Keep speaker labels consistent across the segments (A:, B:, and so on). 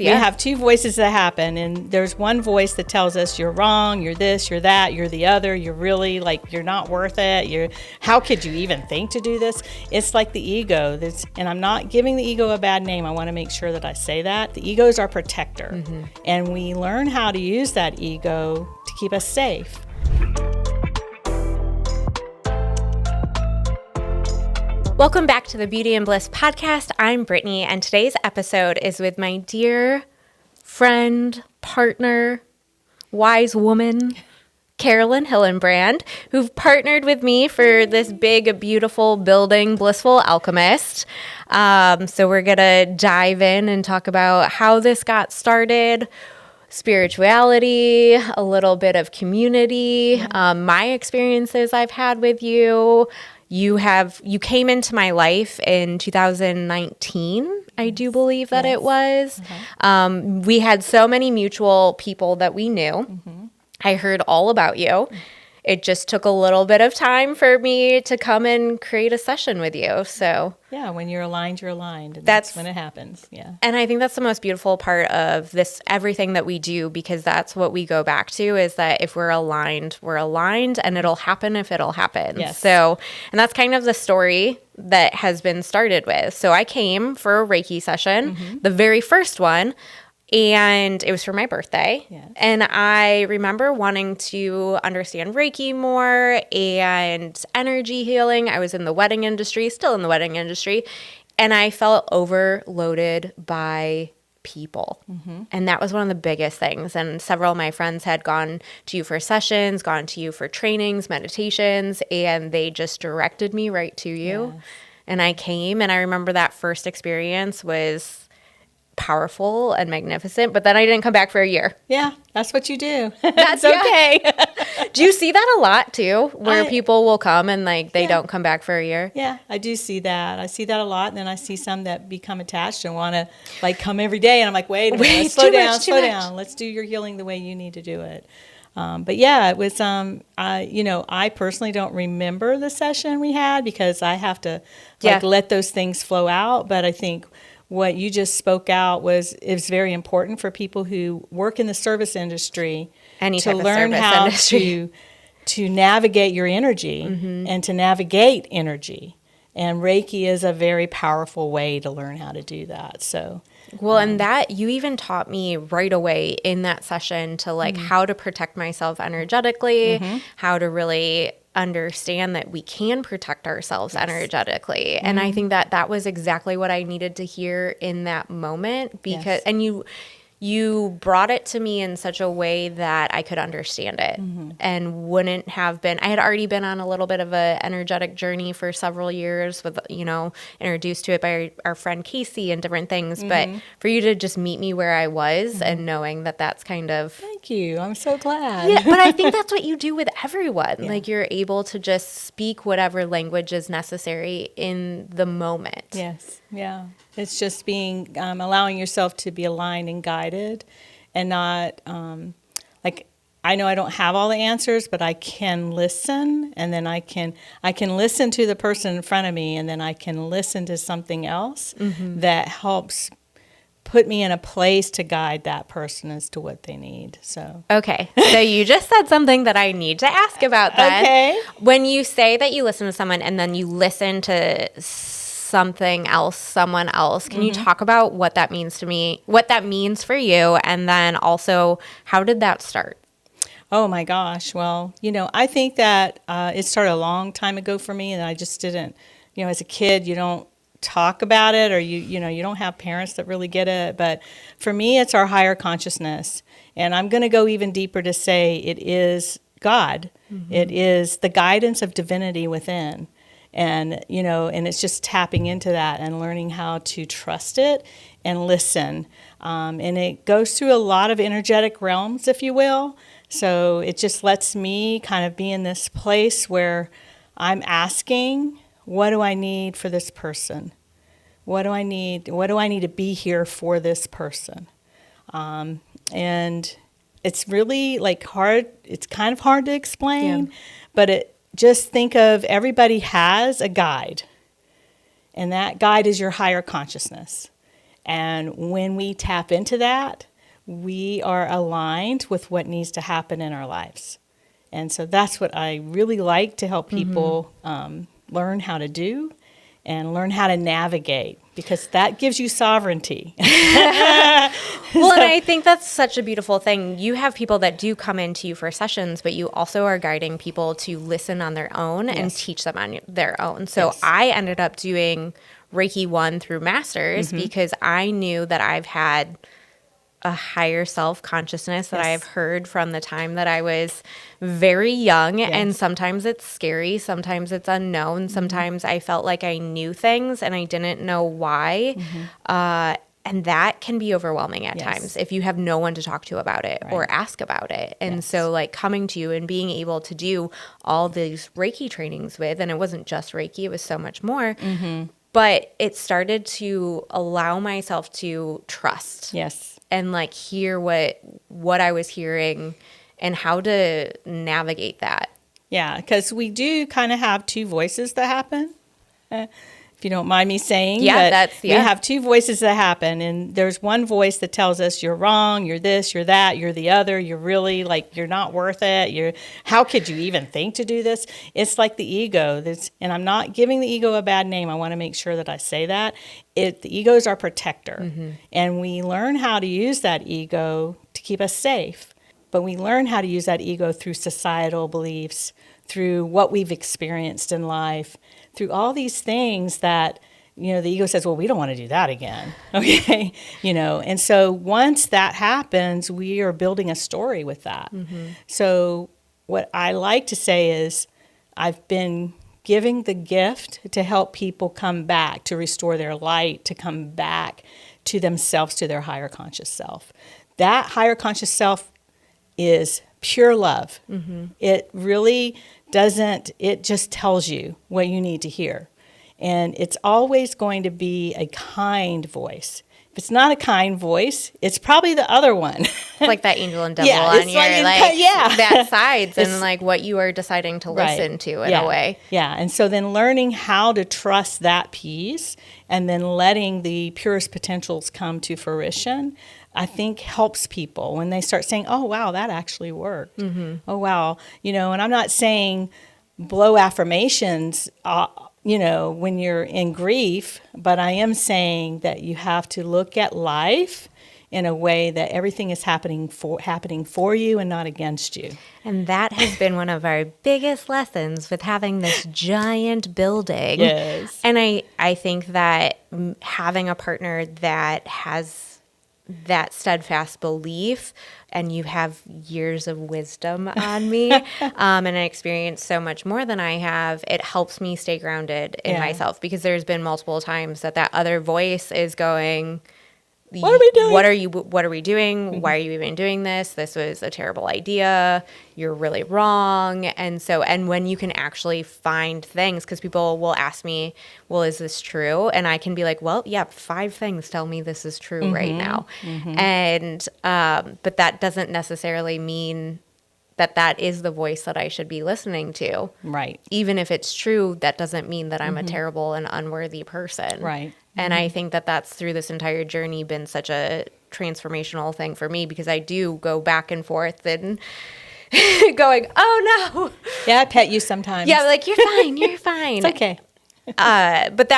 A: We have two voices that happen, and there's one voice that tells us you're wrong, you're this, you're that, you're the other, you're really like, you're not worth it. How could you even think to do this? It's like the ego. And I'm not giving the ego a bad name. I want to make sure that I say that. The ego is our protector, and we learn how to use that ego to keep us safe.
B: Welcome back to the Beauty and Bliss podcast. I'm Brittany, and today's episode is with my dear friend, partner, wise woman, Carolyn Hillenbrand, who've partnered with me for this big, beautiful building, Blissful Alchemists. So we're going to dive in and talk about how this got started, spirituality, a little bit of community, my experiences I've had with you. You came into my life in 2019, I do believe that it was. We had so many mutual people that we knew. I heard all about you. It just took a little bit of time for me to come and create a session with you. So
A: yeah, when you're aligned, you're aligned. And that's when it happens. Yeah.
B: And I think that's the most beautiful part of this, everything that we do, because that's what we go back to, is that if we're aligned, and it'll happen if it'll happen.
A: Yes.
B: So, and that's kind of the story that has been started with. So I came for a Reiki session, the very first one. And it was for my birthday.
A: Yes.
B: And I remember wanting to understand Reiki more and energy healing. I was in the wedding industry, still in the wedding industry. And I felt overloaded by people. And that was one of the biggest things. And several of my friends had gone to you for sessions, gone to you for trainings, meditations, and they just directed me right to you.
A: Yes.
B: And I came, and I remember that first experience was powerful and magnificent, but then I didn't come back for a year.
A: Yeah, that's what you do.
B: That's okay. Do you see that a lot too, where people will come and they don't come back for a year?
A: Yeah, I do see that. I see that a lot, and then I see some that become attached and want to come every day, and I'm like, wait a minute, slow down. Let's do your healing the way you need to do it. But yeah, it was, I personally don't remember the session we had because I have to let those things flow out. But I think what you just spoke out is very important for people who work in the service industry to learn how to navigate your energy and to navigate energy. And Reiki is a very powerful way to learn how to do that. So,
B: well, and that you even taught me right away in that session to how to protect myself energetically, how to really understand that we can protect ourselves energetically. And I think that was exactly what I needed to hear in that moment, because and you brought it to me in such a way that I could understand it and wouldn't have been. I had already been on a little bit of a energetic journey for several years with, introduced to it by our friend Casey and different things. But for you to just meet me where I was and knowing that that's kind of.
A: Thank you. I'm so glad.
B: Yeah, but I think that's what you do with everyone. Yeah. You're able to just speak whatever language is necessary in the moment.
A: Yes. Yeah. It's just being, allowing yourself to be aligned and guided and not, I know I don't have all the answers, but I can listen, and then I can listen to the person in front of me, and then I can listen to something else that helps put me in a place to guide that person as to what they need. So
B: okay, so you just said something that I need to ask about then.
A: Okay.
B: When you say that you listen to someone and then you listen to something else, someone else, can you talk about what that means to me, what that means for you, and then also how did that start?
A: Oh my gosh. Well, I think that it started a long time ago for me, and I just didn't, as a kid, you don't talk about it, or you don't have parents that really get it. But for me, it's our higher consciousness. And I'm going to go even deeper to say it is God. It is the guidance of divinity within. And, and it's just tapping into that and learning how to trust it and listen. And it goes through a lot of energetic realms, if you will. So it just lets me kind of be in this place where I'm asking, what do I need for this person? What do I need? What do I need to be here for this person? And it's really hard. It's kind of hard to explain, but just think of everybody has a guide, and that guide is your higher consciousness. And when we tap into that, we are aligned with what needs to happen in our lives. And so that's what I really like to help people learn how to do and learn how to navigate, because that gives you sovereignty.
B: Well, and I think that's such a beautiful thing. You have people that do come into you for sessions, but you also are guiding people to listen on their own and teach them on their own. So I ended up doing Reiki 1 through Masters because I knew that I've had a higher self-consciousness that I've heard from the time that I was very young. And sometimes it's scary. Sometimes it's unknown. Sometimes I felt like I knew things and I didn't know why. And that can be overwhelming at times if you have no one to talk to about it or ask about it. And so like coming to you and being able to do all these Reiki trainings with, and it wasn't just Reiki, it was so much more. But it started to allow myself to trust. And like hear what I was hearing and how to navigate that.
A: Yeah, because we do kind of have two voices that happen. If you don't mind me saying. We have two voices that happen, and there's one voice that tells us you're wrong, you're this, you're that, you're the other, you're really like, you're not worth it, how could you even think to do this? It's like the ego. And I'm not giving the ego a bad name. I want to make sure that I say that. The ego is our protector, and we learn how to use that ego to keep us safe. But we learn how to use that ego through societal beliefs, through what we've experienced in life, through all these things that, the ego says, well, we don't want to do that again. Okay. And so once that happens, we are building a story with that. So what I like to say is I've been giving the gift to help people come back, to restore their light, to come back to themselves, to their higher conscious self. That higher conscious self is pure love. It really doesn't, it just tells you what you need to hear. And it's always going to be a kind voice. If it's not a kind voice, it's probably the other one.
B: It's like that angel and devil on your that sides and like what you are deciding to listen to in a way.
A: Yeah, and so then learning how to trust that piece and then letting the purest potentials come to fruition, I think helps people when they start saying, oh, wow, that actually worked. Oh, wow. And I'm not saying blow affirmations, when you're in grief, but I am saying that you have to look at life in a way that everything is happening for you and not against you.
B: And that has been one of our biggest lessons with having this giant building. And I think that having a partner that has that steadfast belief, and you have years of wisdom on me, and I experience so much more than I have, it helps me stay grounded in myself, because there's been multiple times that other voice is going, what are we doing? What are we doing? Why are you even doing this? This was a terrible idea. You're really wrong. And when you can actually find things, because people will ask me, well, is this true? And I can be like, well, yeah, 5 things tell me this is true right now. And, but that doesn't necessarily mean that is the voice that I should be listening to.
A: Right.
B: Even if it's true, that doesn't mean that I'm a terrible and unworthy person.
A: Right.
B: And I think that's through this entire journey been such a transformational thing for me, because I do go back and forth and going, oh no.
A: Yeah, I pet you sometimes.
B: Yeah, like, you're fine, you're fine.
A: It's okay.
B: But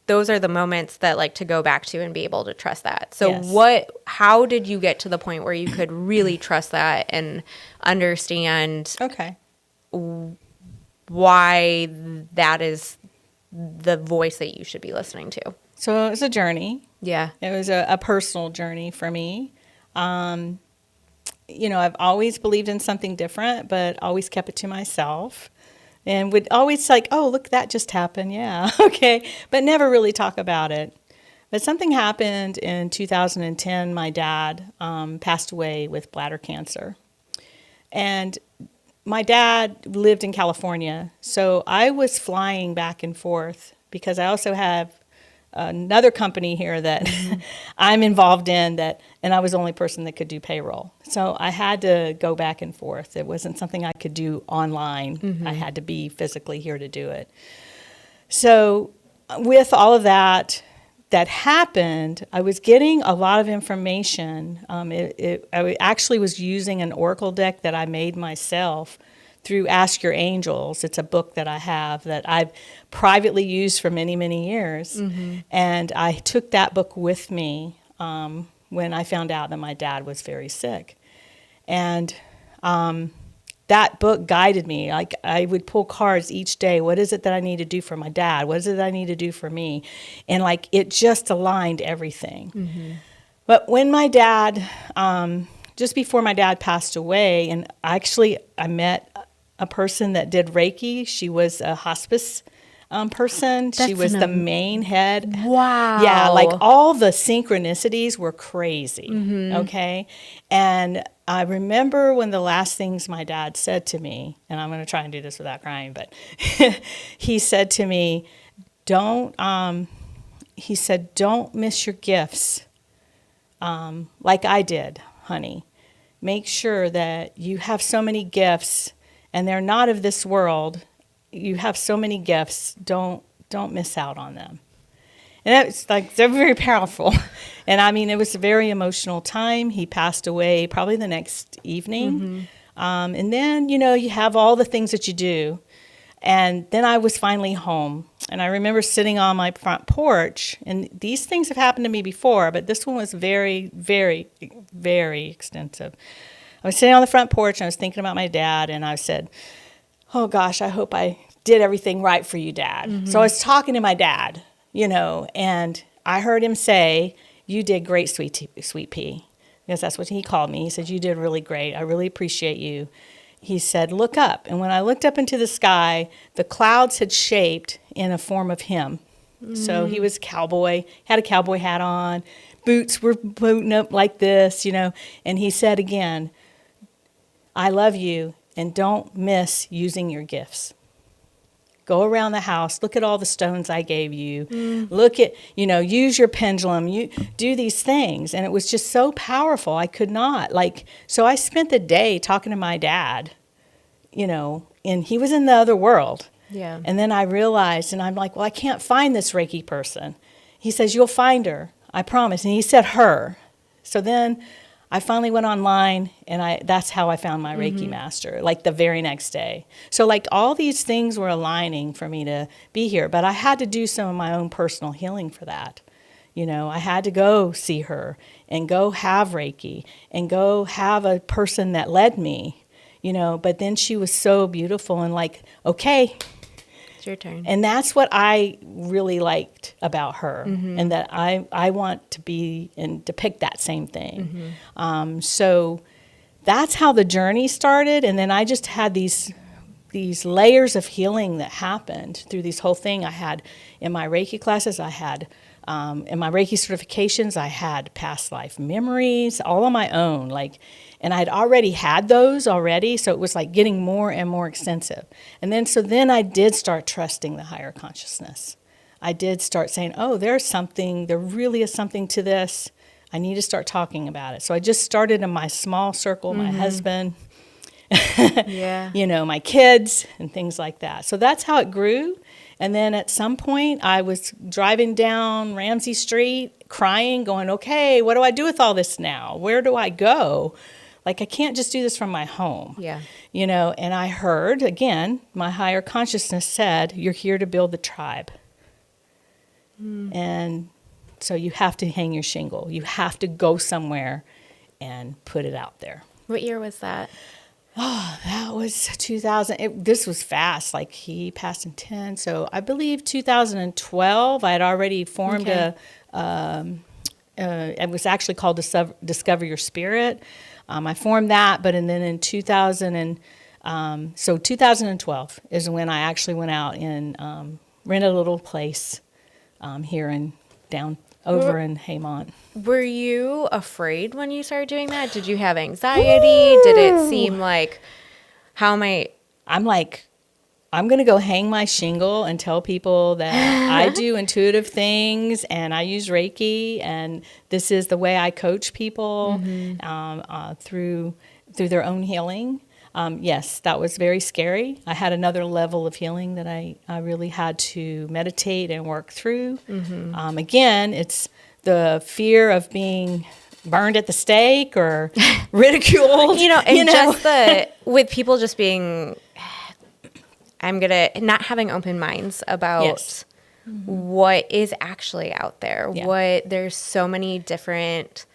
B: those are the moments that, like, to go back to and be able to trust that. So how did you get to the point where you could really trust that and understand why that is the voice that you should be listening to?
A: So it was a journey.
B: Yeah.
A: It was a personal journey for me. I've always believed in something different, but always kept it to myself. And would always like, oh, look, that just happened. Yeah, okay. But never really talk about it. But something happened in 2010. My dad passed away with bladder cancer. And my dad lived in California. So I was flying back and forth because I also have another company here that I'm involved in and I was the only person that could do payroll. So I had to go back and forth. It wasn't something I could do online. I had to be physically here to do it. So with all of that, that happened, I was getting a lot of information. I actually was using an oracle deck that I made myself through Ask Your Angels. It's a book that I have that I've privately used for many, many years. And I took that book with me when I found out that my dad was very sick. And that book guided me. Like, I would pull cards each day. What is it that I need to do for my dad? What is it that I need to do for me? And like, it just aligned everything. But when my dad, just before my dad passed away, and actually I met a person that did Reiki. She was a hospice person. She was the main head.
B: Wow.
A: Yeah, like all the synchronicities were crazy. Okay. And I remember one of the last things my dad said to me, and I'm going to try and do this without crying, but he said to me, don't miss your gifts like I did, honey. Make sure that you have so many gifts, and they're not of this world. You have so many gifts. Don't miss out on them. And it's like, they're very powerful. And I mean, it was a very emotional time. He passed away probably the next evening. And then, you have all the things that you do. And then I was finally home. And I remember sitting on my front porch. And these things have happened to me before, but this one was very, very, very extensive. I was sitting on the front porch, and I was thinking about my dad. And I said, oh, gosh, I hope I did everything right for you, Dad. So I was talking to my dad. And I heard him say, you did great, sweet pea, because that's what he called me. He said, you did really great. I really appreciate you. He said, look up. And when I looked up into the sky, the clouds had shaped in a form of him. So he was a cowboy, had a cowboy hat on, boots were booting up like this, And he said again, I love you, and don't miss using your gifts. Go around the house, look at all the stones I gave you, look at, use your pendulum, you do these things. And it was just so powerful. I could not, so I spent the day talking to my dad, and he was in the other world.
B: Yeah.
A: And then I realized, and I'm like, well, I can't find this Reiki person. He says, you'll find her, I promise. And he said her. So then I finally went online, and that's how I found my Reiki master, the very next day. So all these things were aligning for me to be here, but I had to do some of my own personal healing for that. I had to go see her and go have Reiki and go have a person that led me, but then she was so beautiful and okay,
B: it's your turn.
A: And that's what I really liked about her, and that I want to be and depict that same thing. So that's how the journey started, and then I just had these layers of healing that happened through this whole thing. I had in my Reiki classes, I had in my Reiki certifications, I had past life memories, all on my own, and I'd already had those already, so it was getting more and more extensive. And then I did start trusting the higher consciousness. I did start saying, oh, there really is something to this. I need to start talking about it. So I just started in my small circle, my husband, my kids, and things like that. So that's how it grew. And then at some point, I was driving down Ramsey Street, crying, going, okay, what do I do with all this now? Where do I go? I can't just do this from my home.
B: Yeah.
A: And I heard, again, my higher consciousness said, you're here to build the tribe. And so you have to hang your shingle. You have to go somewhere and put it out there.
B: What year was that?
A: Oh, that was 2000. This was fast. He passed in 10. So I believe 2012, I had already formed it was actually called Discover Your Spirit. I formed that, but then in 2012 is when I actually went out and rented a little place here in over in Haymont.
B: Were you afraid when you started doing that? Did you have anxiety? Did it seem like, I'm going to go hang my shingle and tell people that I do intuitive things and I use Reiki and this is the way I coach people through their own healing.
A: yes, that was very scary. I had another level of healing that I really had to meditate and work through. Again, it's the fear of being burned at the stake or ridiculed.
B: Just with people just being, not having open minds about
A: Yes.
B: what is actually out there.
A: Yeah.
B: There's so many different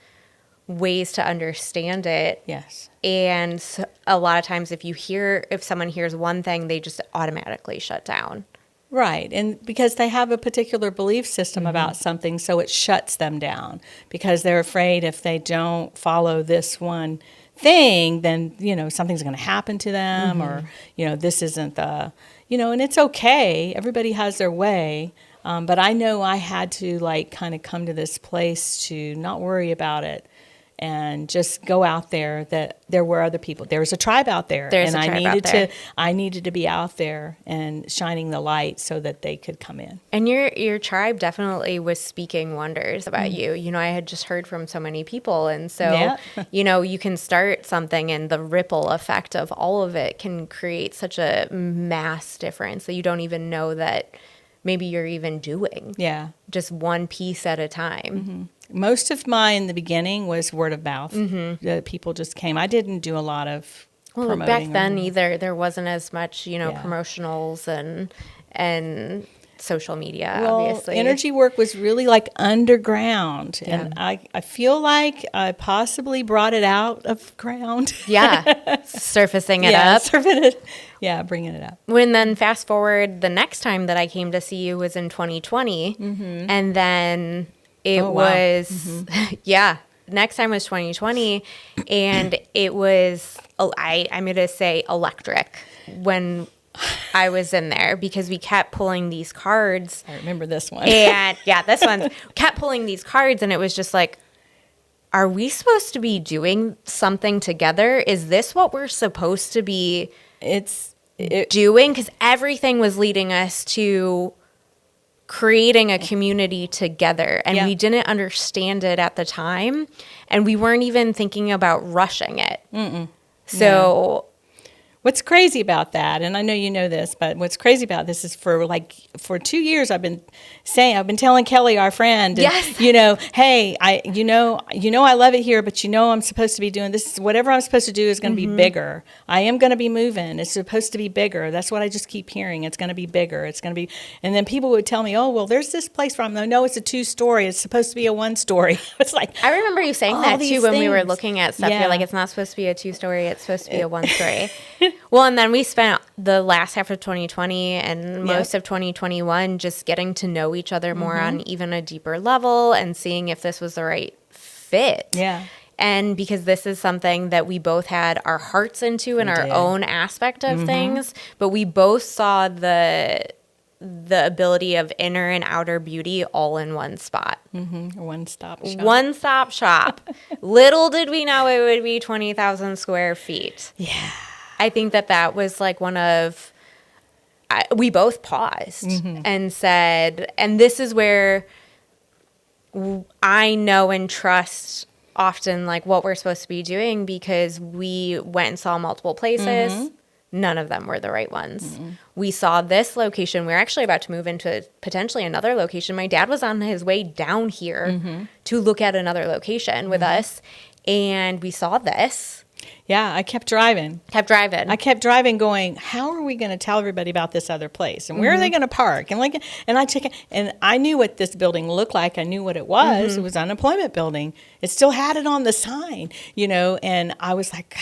B: ways to understand it.
A: Yes.
B: And a lot of times if someone hears one thing, they just automatically shut down.
A: Right. And because they have a particular belief system about something, so it shuts them down because they're afraid if they don't follow this one thing, then, something's going to happen to them or, this isn't the, and it's okay. Everybody has their way. But I know I had to kind of come to this place to not worry about it. And just go out there. That there were other people. There was a tribe out there, I needed to be out there and shining the light so that they could come in.
B: And your tribe definitely was speaking wonders about you. I had just heard from so many people, and so you can start something, and the ripple effect of all of it can create such a mass difference that you don't even know that maybe you're even doing.
A: Yeah,
B: just one piece at a time.
A: Most of mine in the beginning was word of mouth. People just came. I didn't do a lot of promoting.
B: Back then either there wasn't as much, promotionals and social media, obviously.
A: Energy work was really underground. Yeah. And I feel like I possibly brought it out of ground.
B: Surfacing it up.
A: Bringing it up.
B: When then fast forward, the next time that I came to see you was in 2020. And then it was, next time was 2020. And it was, I'm going to say electric when I was in there because we kept pulling these cards.
A: I remember this one.
B: And this one kept pulling these cards, and it was just like, are we supposed to be doing something together? Is this what we're supposed to be doing? Because everything was leading us to creating a community together, and we didn't understand it at the time, and we weren't even thinking about rushing it. So
A: what's crazy about that, and I know you know this, but what's crazy about this is for 2 years I've been telling Kelly, our friend, hey, I love it here, but I'm supposed to be doing this. Whatever I'm supposed to do is going to be bigger. I am going to be moving. It's supposed to be bigger. That's what I just keep hearing. It's going to be bigger. It's going to be, and then people would tell me, oh, well, there's this place where no, it's a 2-story. It's supposed to be a 1-story. It's like,
B: I remember you saying that too when we were looking at stuff. You're like, it's not supposed to be a 2-story. It's supposed to be a 1-story. Well, and then we spent the last half of 2020 and most of 2021 just getting to know each other more on even a deeper level and seeing if this was the right fit. Yeah. And because this is something that we both had our hearts into in our own aspect of things, but we both saw the ability of inner and outer beauty all in one spot.
A: One-stop shop.
B: One-stop shop. Little did we know it would be 20,000 square feet.
A: Yeah.
B: I think that was one of, we both paused and said, and this is where I know and trust often what we're supposed to be doing because we went and saw multiple places. None of them were the right ones. We saw this location. We're actually about to move into potentially another location. My dad was on his way down here to look at another location with us, and we saw this.
A: Yeah, I kept driving. I kept driving going, how are we going to tell everybody about this other place? And where are they going to park? And I knew what this building looked like. I knew what it was. It was an unemployment building. It still had it on the sign, and I was like,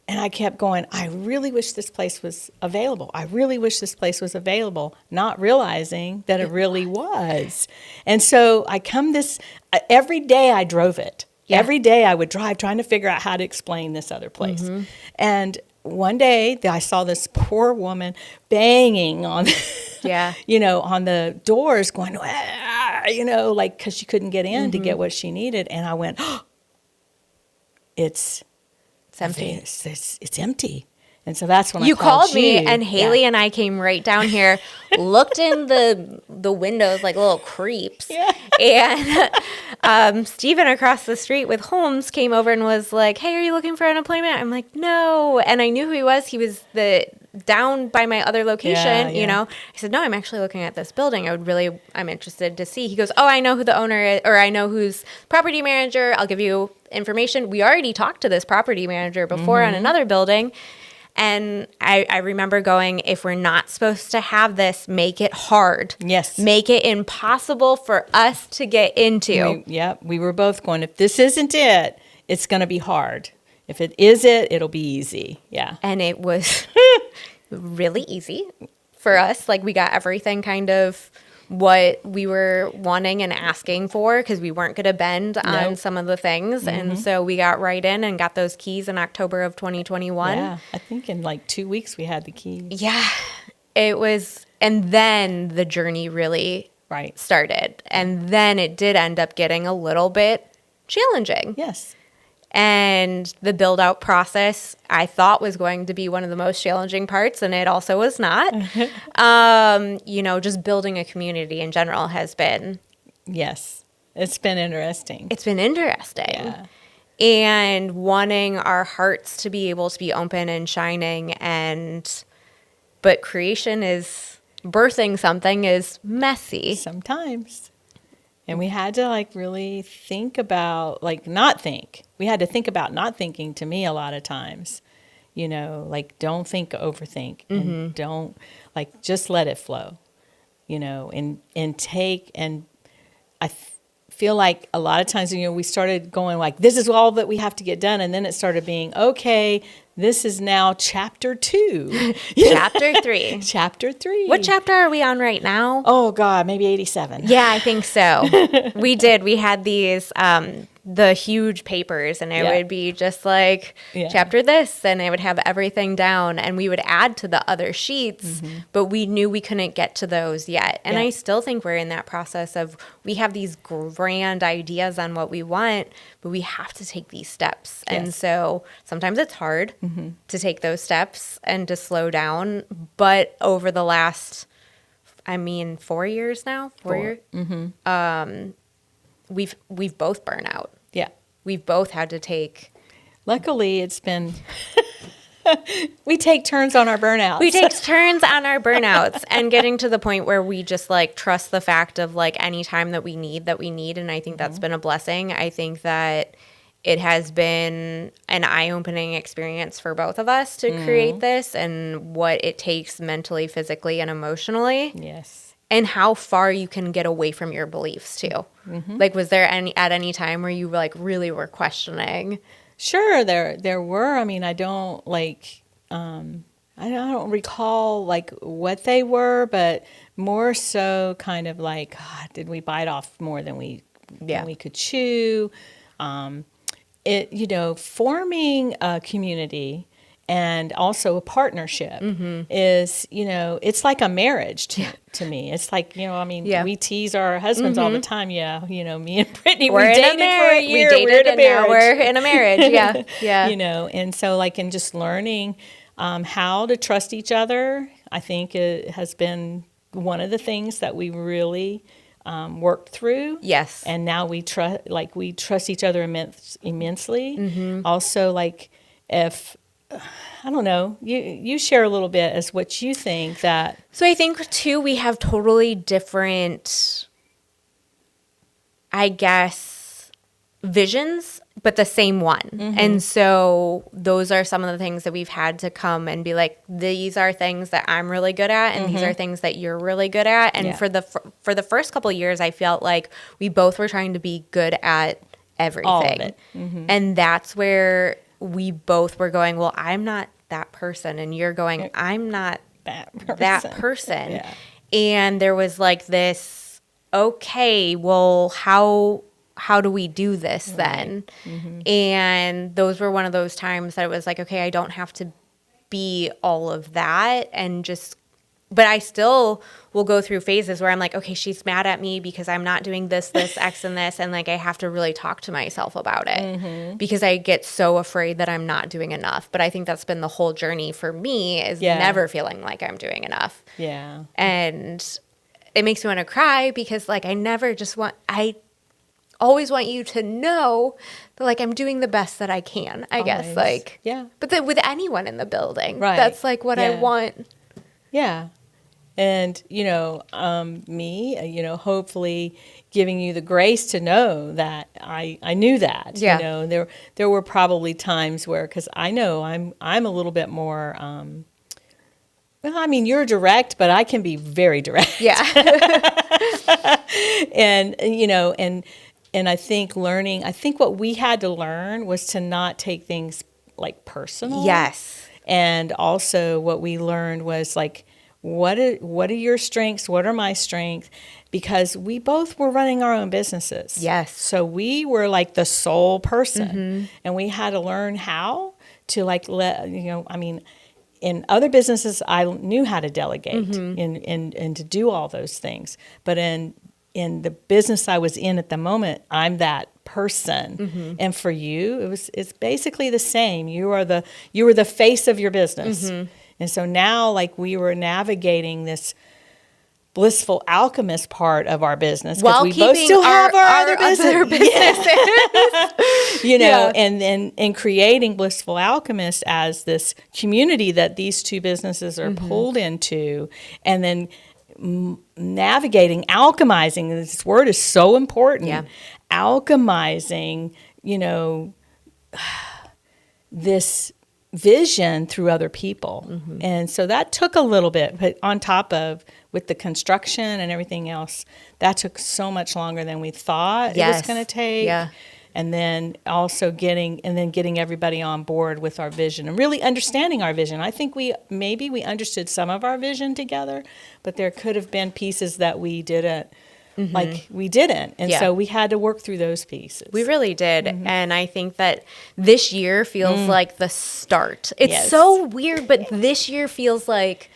A: and I kept going, I really wish this place was available. I really wish this place was available, not realizing that it really was. And so every day I drove it. Yeah. Every day I would drive trying to figure out how to explain this other place. And one day I saw this poor woman banging on, on the doors going, because she couldn't get in to get what she needed. And I went, it's empty. It's empty. And so that's when
B: you
A: I called
B: me,
A: you.
B: and Haley and I came right down here, looked in the windows like little creeps.
A: Yeah.
B: And Steven across the street with Holmes came over and was like, "Hey, are you looking for an appointment?" I'm like, "No." And I knew who he was. He was down by my other location, you know. I said, "No, I'm actually looking at this building. I'm interested to see." He goes, "Oh, I know who the owner is, or I know who's property manager. I'll give you information." We already talked to this property manager before on another building. And I remember going, if we're not supposed to have this, make it hard.
A: Yes.
B: Make it impossible for us to get into.
A: We were both going, if this isn't it, it's going to be hard. If it is it, it'll be easy. Yeah.
B: And it was really easy for us. Like, we got everything kind of what we were wanting and asking for, because we weren't going to bend on some of the things. And so we got right in and got those keys in October of 2021.
A: Yeah, I think in like 2 weeks we had the keys.
B: Yeah, it was. And then the journey really started. And then it did end up getting a little bit challenging.
A: Yes.
B: And the build out process I thought was going to be one of the most challenging parts, and it also was not. Just building a community in general has been.
A: Yes. It's been interesting.
B: It's been interesting.
A: Yeah.
B: And wanting our hearts to be able to be open and shining, but birthing something is messy.
A: Sometimes. And we had to really think about, not think. We had to think about not thinking, to me, a lot of times. Don't think, overthink. And don't, just let it flow. And take, and I feel like a lot of times, we started going this is all that we have to get done. And then it started being, okay, this is now chapter 2.
B: Chapter 3.
A: Chapter 3.
B: What chapter are we on right now?
A: Oh, God, maybe 87.
B: Yeah, I think so. We did. We had these, the huge papers, and it would be just chapter this, and I would have everything down, and we would add to the other sheets, but we knew we couldn't get to those yet. And I still think we're in that process of, we have these grand ideas on what we want, but we have to take these steps. Yes. And so sometimes it's hard to take those steps and to slow down. But over the last, 4 years now, 4 years, we've both burnt out.
A: Yeah.
B: We've both had to take.
A: Luckily, it's been. We take turns on our burnouts.
B: We take turns on our burnouts, and getting to the point where we just trust the fact of any time that we need. And I think that's been a blessing. I think that it has been an eye-opening experience for both of us to create this, and what it takes mentally, physically, and emotionally.
A: Yes.
B: And how far you can get away from your beliefs too. Was there at any time where you really were questioning?
A: Sure, there were. I don't I don't recall what they were, but more so kind of God, did we bite off more than we could chew? Forming a community and also a partnership is, it's like a marriage to me. It's we tease our husbands all the time. Yeah, me and Brittany, we dated for a year.
B: We dated and now we're in a marriage. Yeah, yeah.
A: And so in just learning how to trust each other, I think it has been one of the things that we really worked through.
B: Yes.
A: And now we trust each other immensely. Also, if I don't know, you share a little bit as what you think that.
B: So I think too, we have totally different, I guess, visions, but the same one. And so those are some of the things that we've had to come and be these are things that I'm really good at, and these are things that you're really good at. And for the first couple of years, I felt like we both were trying to be good at everything.
A: All of it.
B: And that's where we both were going, well, I'm not that person. And you're going, I'm not that person.
A: Yeah.
B: And there was this, okay, well, how do we do this then? And those were one of those times that it was okay, I don't have to be all of that, and just but I still will go through phases where I'm like, okay, she's mad at me because I'm not doing this, X, and this. And like, I have to really talk to myself about it because I get so afraid that I'm not doing enough. But I think that's been the whole journey for me, is never feeling like I'm doing enough.
A: Yeah.
B: And it makes me want to cry because like, I always want you to know that like I'm doing the best that I can, I guess. Like, but then with anyone in the building, that's like what I want.
A: Yeah. And, me, hopefully giving you the grace to know that I knew that, there were probably times where, cause I know I'm a little bit more, well, I mean, you're direct, but I can be very direct.
B: Yeah.
A: And I think what we had to learn was to not take things like personal.
B: Yes.
A: And also what we learned was like, what are your strengths? What are my strengths? Because we both were running our own businesses.
B: Yes.
A: So we were like the sole person, and we had to learn how to like in other businesses, I knew how to delegate and to do all those things. But in the business I was in at the moment, I'm that person. And for you, it's basically the same. You were the face of your business. And so now, like, we were navigating this Blissful Alchemist part of our business, because we both still have our other businesses. And creating Blissful Alchemist as this community that these two businesses are pulled into, and then navigating, alchemizing. This word is so important.
B: Yeah.
A: Alchemizing, this vision through other people. And so that took a little bit, but on top of with the construction and everything else, that took so much longer than we thought it was going to take.
B: Yeah.
A: And then also getting everybody on board with our vision and really understanding our vision. I think we understood some of our vision together, but there could have been pieces that we didn't. And so we had to work through those pieces.
B: We really did. And I think that this year feels like the start. It's so weird, but this year feels like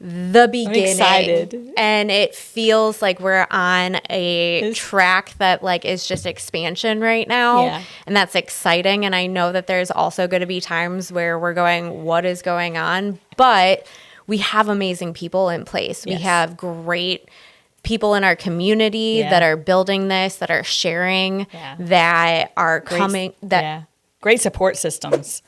B: the beginning.
A: I'm excited.
B: And it feels like we're on a track that like is just expansion right now.
A: Yeah.
B: And that's exciting. And I know that there's also going to be times where we're going, what is going on? But we have amazing people in place. We have great people in our community that are building this, that are sharing, that are
A: great support systems.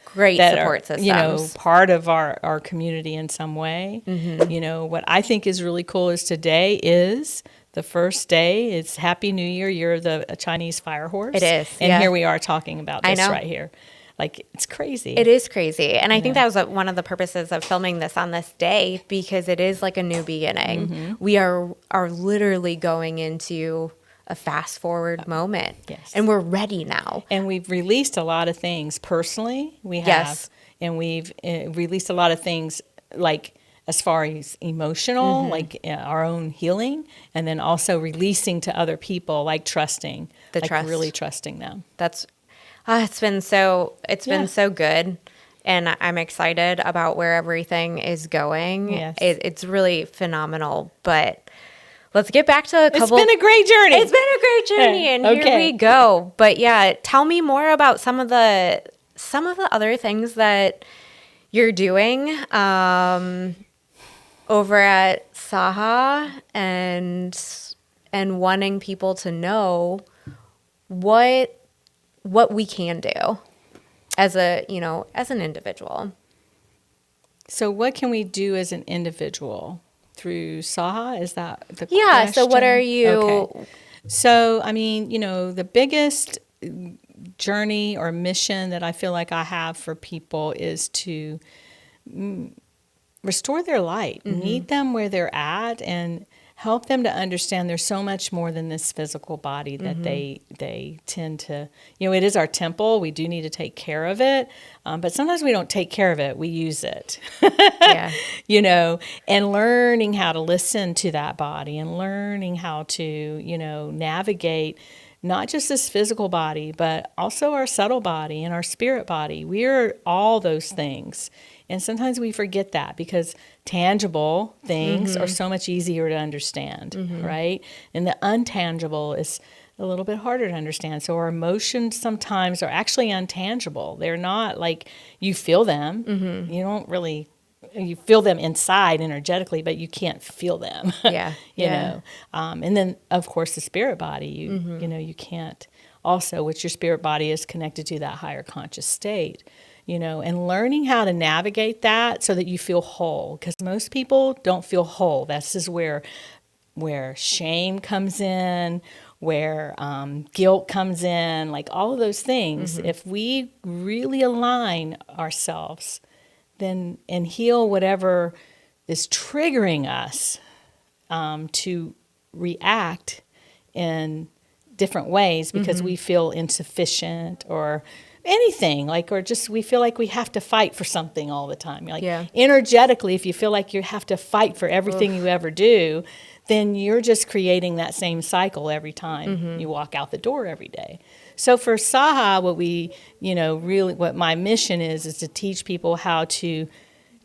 A: Part of our community in some way. What I think is really cool is today is the first day. It's Happy New Year. You're a Chinese fire horse.
B: It is.
A: And here we are talking about this right here. Like, it's crazy.
B: It is crazy. And I think that was one of the purposes of filming this on this day, because it is like a new beginning. We are literally going into a fast forward moment.
A: Yes.
B: And we're ready now.
A: And we've released a lot of things personally. We have. And we've released a lot of things, like as far as emotional, like our own healing, and then also releasing to other people, like trusting. Trust. Really trusting them.
B: It's been so good, and I'm excited about where everything is going.
A: Yes.
B: It's really phenomenal. But let's get back to a couple.
A: It's been a great journey.
B: And here we go. But yeah, tell me more about some of the other things that you're doing over at Saha, and wanting people to know what we can do as an individual.
A: So what can we do as an individual through Saha? Is that the question?
B: Yeah, so what are you...
A: Okay. So, I mean, the biggest journey or mission that I feel like I have for people is to restore their light, meet them where they're at, and help them to understand there's so much more than this physical body that they tend to, it is our temple. We do need to take care of it. But sometimes we don't take care of it. We use it, and learning how to listen to that body, and learning how to, navigate not just this physical body, but also our subtle body and our spirit body. We are all those things. And sometimes we forget that because tangible things are so much easier to understand, right? And the untangible is a little bit harder to understand. So our emotions sometimes are actually untangible. They're not like you feel them. You don't really, you feel them inside energetically, but you can't feel them.
B: Yeah.
A: you know. And then of course the spirit body, you know, you can't also, which your spirit body is connected to that higher conscious state. You know, and learning how to navigate that so that you feel whole, because most people don't feel whole. This is where shame comes in, where guilt comes in, like all of those things. If we really align ourselves, then and heal whatever is triggering us to react in different ways because we feel insufficient or anything, like, or just we feel like we have to fight for something all the time. Like energetically, if you feel like you have to fight for everything you ever do, then you're just creating that same cycle every time you walk out the door every day. So for Saha, what we, you know, really what my mission is to teach people how to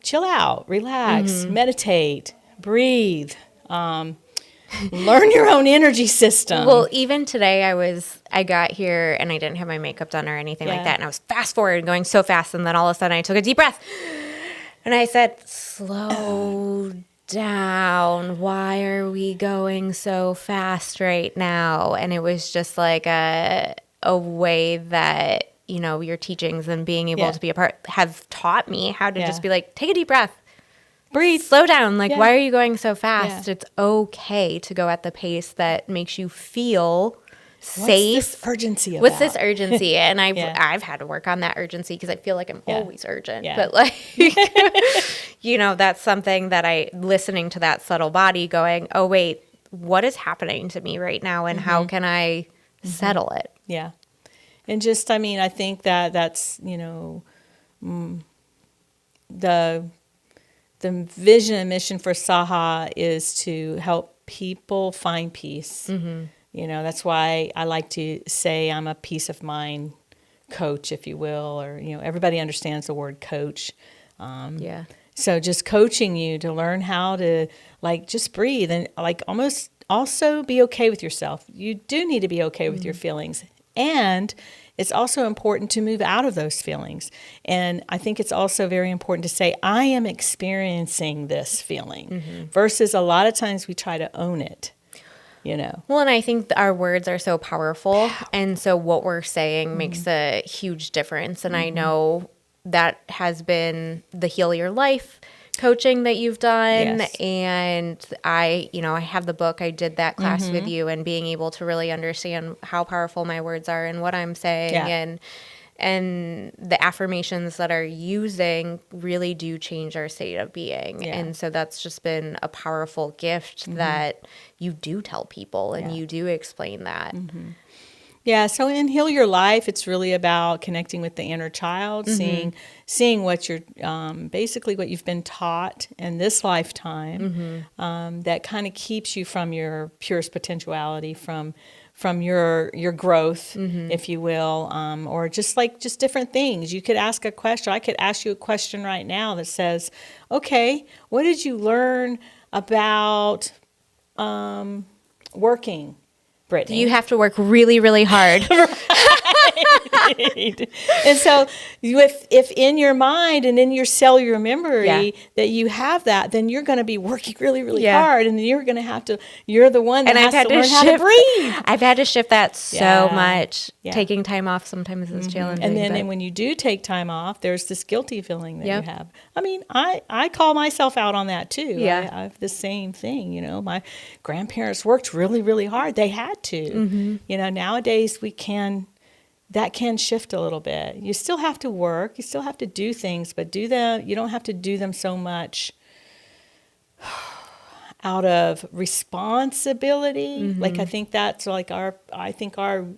A: chill out, relax, meditate, breathe, learn your own energy system.
B: Well, even today I got here and I didn't have my makeup done or anything like that. And I was fast forward going so fast. And then all of a sudden I took a deep breath and I said, slow down. Why are we going so fast right now? And it was just like a way that, you know, your teachings and being able to be a part have taught me how to just be like, take a deep breath. Breathe. Slow down. Like, why are you going so fast? It's okay to go at the pace that makes you feel safe.
A: What's this urgency about?
B: What's this urgency? And I've had to work on that urgency because I feel like I'm always urgent. But like, you know, that's something that listening to that subtle body going, oh, wait, what is happening to me right now? And how can I settle it?
A: Yeah. And just, I mean, I think that's, you know, the vision and mission for Saha is to help people find peace. You know, that's why I like to say I'm a peace of mind coach, if you will, or, you know, everybody understands the word coach. So just coaching you to learn how to, like, just breathe and, like, almost also be okay with yourself. You do need to be okay with your feelings. And it's also important to move out of those feelings. And I think it's also very important to say, I am experiencing this feeling, versus a lot of times we try to own it, you know.
B: Well, and I think our words are so powerful. And so what we're saying makes a huge difference. And I know that has been the Heal Your Life coaching that you've done. And I have the book. I did that class with you, and being able to really understand how powerful my words are and what I'm saying and the affirmations that are using really do change our state of being. And so that's just been a powerful gift that you do tell people and you do explain that.
A: Yeah, so in Heal Your Life, it's really about connecting with the inner child, seeing what you're basically what you've been taught in this lifetime, that kind of keeps you from your purest potentiality, from your growth, if you will, or just different things. You could ask a question. I could ask you a question right now that says, okay, what did you learn about working, Brittany?
B: You have to work really, really hard.
A: Right. And so if in your mind and in your cellular memory that you have that, then you're going to be working really, really hard, and then you're the one that has to learn how to breathe.
B: I've had to shift that so much. Taking time off sometimes is challenging.
A: And then when you do take time off, there's this guilty feeling that you have. I mean, I call myself out on that too. I have the same thing. You know, my grandparents worked really, really hard. They had to. You know, nowadays that can shift a little bit. You still have to work. You still have to do things, but you don't have to do them so much out of responsibility. Like, I think that's like our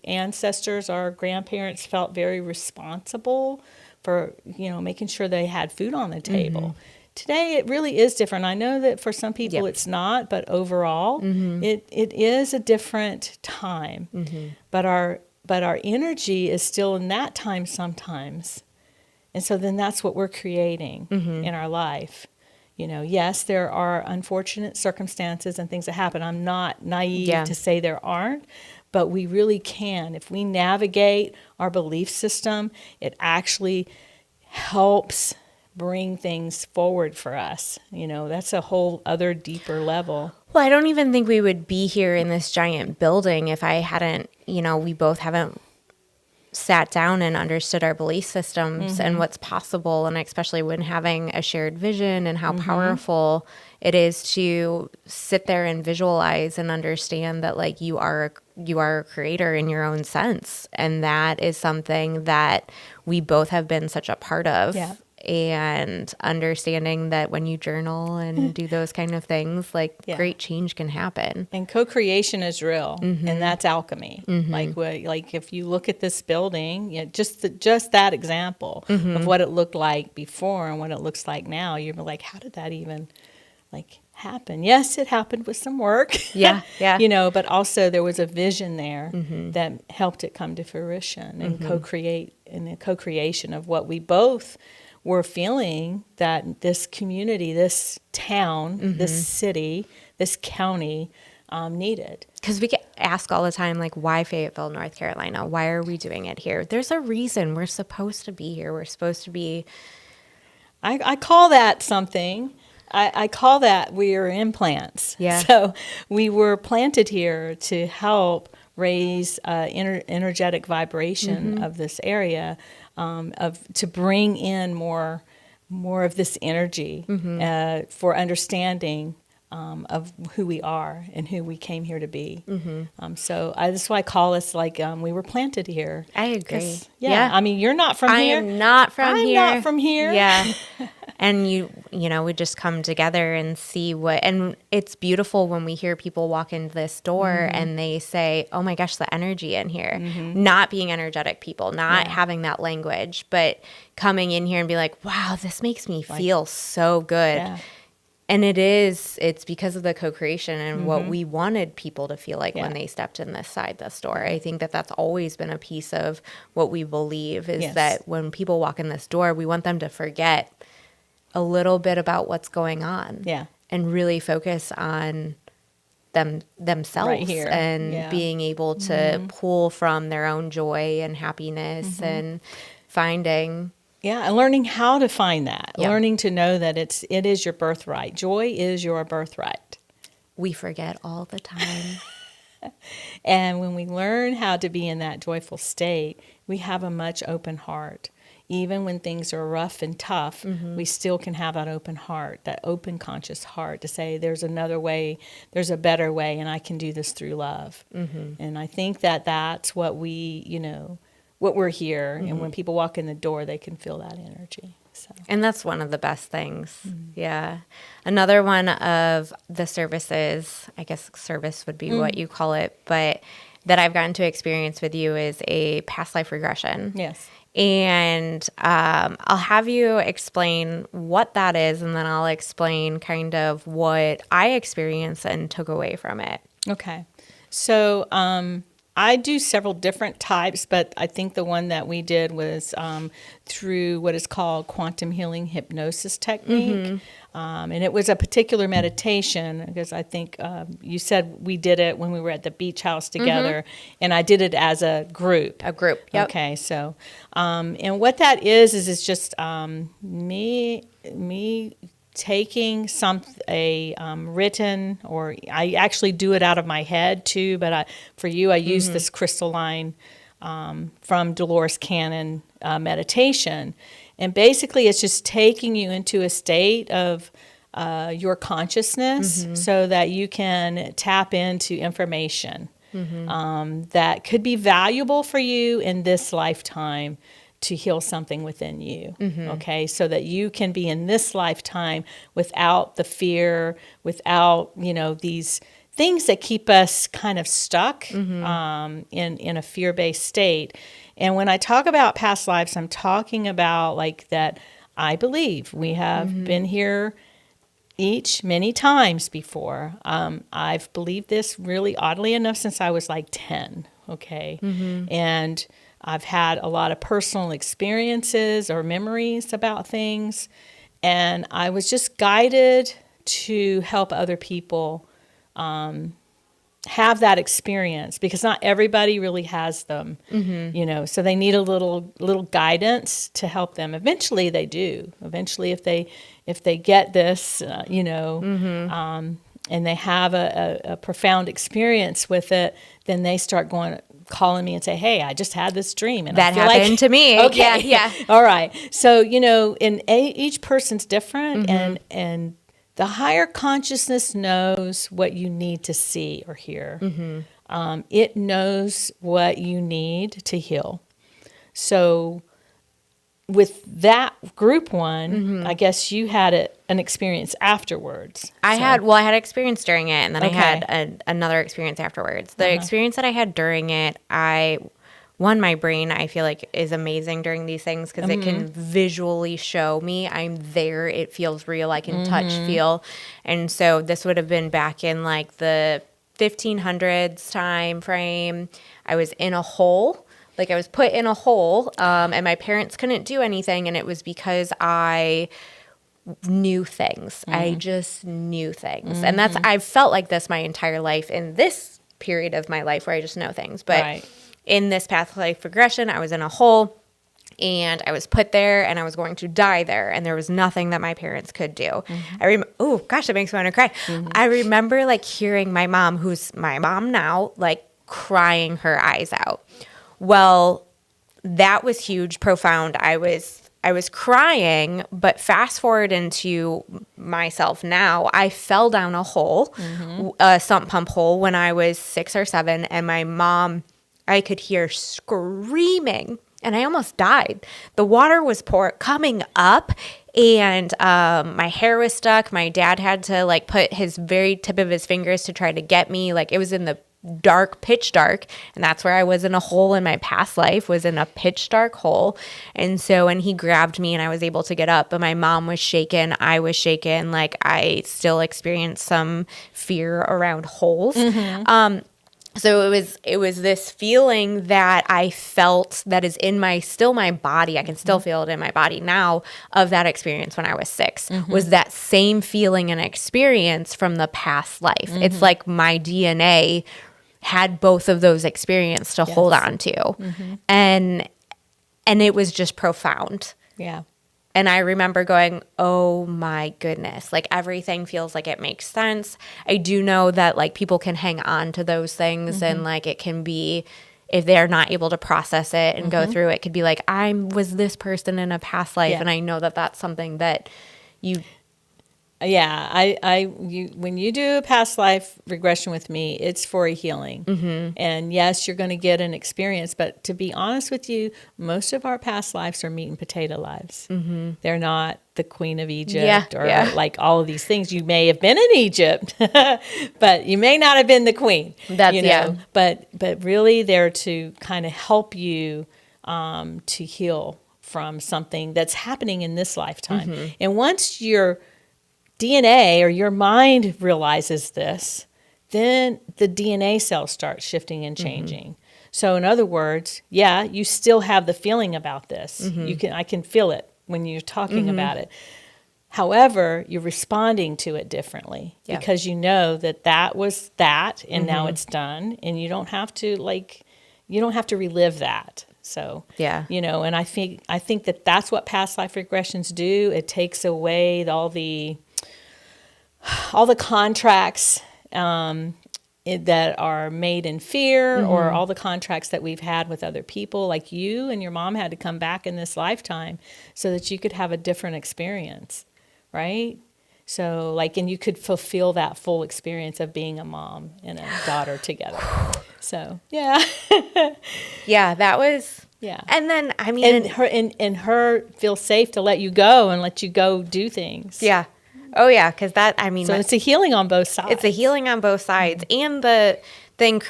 A: ancestors, our grandparents felt very responsible for, you know, making sure they had food on the table. today it really is different. I know that for some people it's not, but overall it is a different time. But our energy is still in that time sometimes. And so then that's what we're creating in our life. Yes, there are unfortunate circumstances and things that happen. I'm not naive to say there aren't, but we really can. If we navigate our belief system, it actually helps bring things forward for us. That's a whole other deeper level.
B: Well, I don't even think we would be here in this giant building if I hadn't, we both haven't sat down and understood our belief systems and what's possible. And especially when having a shared vision and how powerful it is to sit there and visualize and understand that like you are a creator in your own sense. And that is something that we both have been such a part of.
A: Yeah.
B: And understanding that when you journal and do those kind of things, like great change can happen.
A: And co-creation is real, and that's alchemy. Like if you look at this building, just that example of what it looked like before and what it looks like now, you're like, how did that even happen? Yes, it happened with some work.
B: Yeah.
A: But also there was a vision there that helped it come to fruition and co-create in the co-creation of what we both were feeling that this community, this town, this city, this county needed.
B: Because we get asked all the time, like, why Fayetteville, North Carolina? Why are we doing it here? There's a reason. We're supposed to be here. We're supposed to be.
A: I call that something. I call that we are implants.
B: Yeah.
A: So we were planted here to help raise energetic vibration of this area, to bring in more of this energy for understanding of who we are and who we came here to be. So that's why I call us like we were planted here.
B: I agree.
A: Yeah. I mean, you're not from here.
B: I am not from here.
A: I'm not from here.
B: Yeah. And we just come together and see and it's beautiful when we hear people walk into this door and they say, oh my gosh, the energy in here, not being energetic people, not having that language, but coming in here and be like, wow, this makes me feel so good.
A: Yeah.
B: And it's because of the co-creation and what we wanted people to feel like when they stepped inside this door. I think that that's always been a piece of what we believe is that when people walk in this door, we want them to forget a little bit about what's going on and really focus on themselves
A: right here.
B: And being able to pull from their own joy and happiness and finding...
A: Yeah, and learning how to find that. Yep. Learning to know that it is your birthright. Joy is your birthright.
B: We forget all the time.
A: And when we learn how to be in that joyful state, we have a much open heart. Even when things are rough and tough, we still can have that open heart, that open conscious heart to say there's another way, there's a better way, and I can do this through love. And I think that that's what what we're here, and when people walk in the door, they can feel that energy. So.
B: And that's one of the best things. Yeah. Another one of the services, I guess service would be what you call it, but that I've gotten to experience with you is a past life regression.
A: Yes.
B: And I'll have you explain what that is, and then I'll explain kind of what I experienced and took away from it.
A: Okay. So I do several different types, but I think the one that we did was through what is called quantum healing hypnosis technique. And it was a particular meditation because I think you said we did it when we were at the beach house together, and I did it as a group.
B: A group, yep.
A: Okay, so, and what that is it's just me taking a written, or I actually do it out of my head too, but for you I use this crystalline from Dolores Cannon meditation, and basically it's just taking you into a state of your consciousness so that you can tap into information that could be valuable for you in this lifetime to heal something within you, okay? So that you can be in this lifetime without the fear, without, these things that keep us kind of stuck in a fear-based state. And when I talk about past lives, I'm talking about like that I believe we have been here each many times before. I've believed this really oddly enough since I was like 10, okay? And I've had a lot of personal experiences or memories about things, and I was just guided to help other people have that experience, because not everybody really has them, so they need a little guidance to help them. Eventually they do. Eventually if they get this, and they have a profound experience with it, then they start calling me and say, hey, I just had this dream. And
B: that
A: I feel
B: happened to me.
A: Okay.
B: Yeah.
A: All right. So, each person's different, and the higher consciousness knows what you need to see or hear. It knows what you need to heal. So with that group one, I guess you had an experience afterwards.
B: I had experience during it, and then I had another experience afterwards. The experience that I had during it, my brain, I feel like, is amazing during these things, because it can visually show me I'm there. It feels real. I can touch, feel. And so this would have been back in like the 1500s time frame. I was in a hole. Like, I was put in a hole, and my parents couldn't do anything. And it was because I knew things. I just knew things. And I've felt like this my entire life, in this period of my life where I just know things. But in this path of life regression, I was in a hole, and I was put there, and I was going to die there, and there was nothing that my parents could do. Oh gosh, it makes me want to cry. I remember like hearing my mom, who's my mom now, like crying her eyes out. Well, that was huge, profound. I was crying, but fast forward into myself now, I fell down a hole, a sump pump hole, when I was 6 or 7, and my mom, I could hear screaming, and I almost died. The water was coming up, and my hair was stuck. My dad had to like put his very tip of his fingers to try to get me. Like, it was in the dark, pitch dark, and that's where I was in a hole in my past life, was in a pitch dark hole. And so when he grabbed me and I was able to get up, but my mom was shaken, I was shaken, like I still experienced some fear around holes. So it was this feeling that I felt that is in my body. I can still feel it in my body now, of that experience when I was 6, was that same feeling and experience from the past life. It's like my DNA had both of those experiences to hold on to. And it was just profound.
A: Yeah.
B: And I remember going, oh my goodness, like everything feels like it makes sense. I do know that like people can hang on to those things, and like it can be, if they're not able to process it and go through it, could be like, I was this person in a past life. And I know that that's something that you...
A: Yeah, when you do a past life regression with me, it's for a healing. And yes, you're going to get an experience, but to be honest with you, most of our past lives are meat and potato lives. They're not the Queen of Egypt or like all of these things. You may have been in Egypt, but you may not have been the queen. But really, they're to kind of help you to heal from something that's happening in this lifetime. And once you're DNA or your mind realizes this, then the DNA cells start shifting and changing. So in other words, you still have the feeling about this. I can feel it when you're talking about it. However, you're responding to it differently because you know that was that, and now it's done, and you don't have to relive that. So, and I think that that's what past life regressions do. It takes away all the contracts that are made in fear, or all the contracts that we've had with other people. Like you and your mom had to come back in this lifetime so that you could have a different experience, right? So and you could fulfill that full experience of being a mom and a daughter together. So,
B: that was... Yeah. And then, I mean...
A: And her feel safe to let you go and let you go do things.
B: Yeah. Oh, yeah, because that, I mean...
A: So it's a healing on both sides.
B: It's a healing on both sides. And the thing,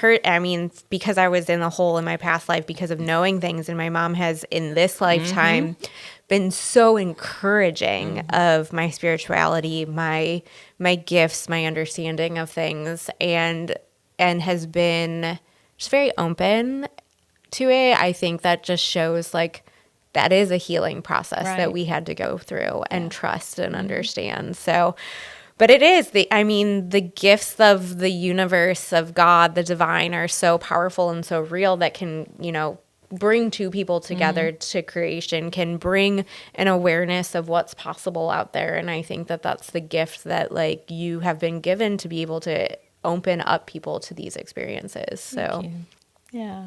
B: because I was in a hole in my past life because of knowing things, and my mom has in this lifetime been so encouraging of my spirituality, my gifts, my understanding of things, and has been just very open to it. I think that just shows like that is a healing process that we had to go through and trust and understand. So, but it is the gifts of the universe, of God, the divine, are so powerful and so real that can, bring two people together to creation, can bring an awareness of what's possible out there. And I think that that's the gift that like you have been given, to be able to open up people to these experiences. So,
A: Thank you. Yeah.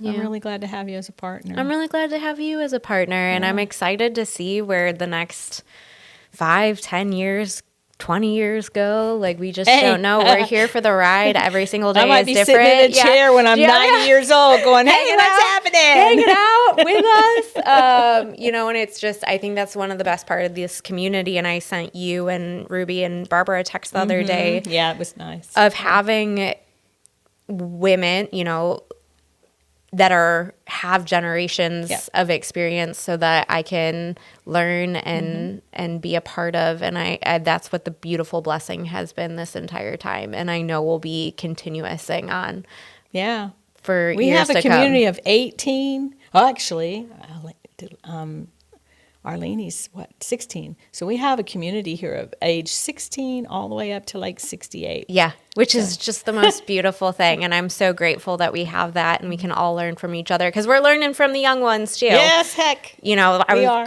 A: I'm really glad to have you as a partner.
B: I'm really glad to have you as a partner, and I'm excited to see where the next 5, 10 years, 20 years go. Like, we just don't know. We're here for the ride. Every single day
A: I might
B: is
A: be
B: different.
A: sitting in a chair when I'm 90 years old going, hey, what's happening?
B: Hanging out with us. And it's just, I think that's one of the best part of this community. And I sent you and Ruby and Barbara a text the other day.
A: Yeah, it was nice.
B: Of having women, that have generations of experience, so that I can learn and be a part of. And I that's what the beautiful blessing has been this entire time. And I know will be continuousing on.
A: Yeah.
B: For
A: we
B: years
A: have a
B: to
A: community
B: come.
A: of 18. Oh, actually, Arlene's 16. So we have a community here of age 16 all the way up to like 68.
B: Yeah, which is just the most beautiful thing. And I'm so grateful that we have that, and we can all learn from each other, because we're learning from the young ones too.
A: Yes, heck.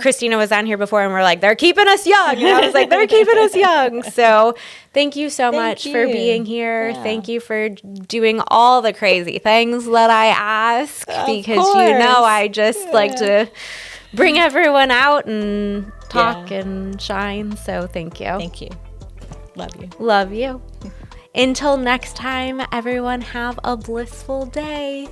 B: Christina was on here before, and we're like, they're keeping us young. And I was like, they're keeping us young. So thank you so much for being here. Yeah. Thank you for doing all the crazy things that I ask, because I just like to bring everyone out and talk and shine. So thank you.
A: Thank you. Love you.
B: Love you. Until next time, everyone, have a blissful day.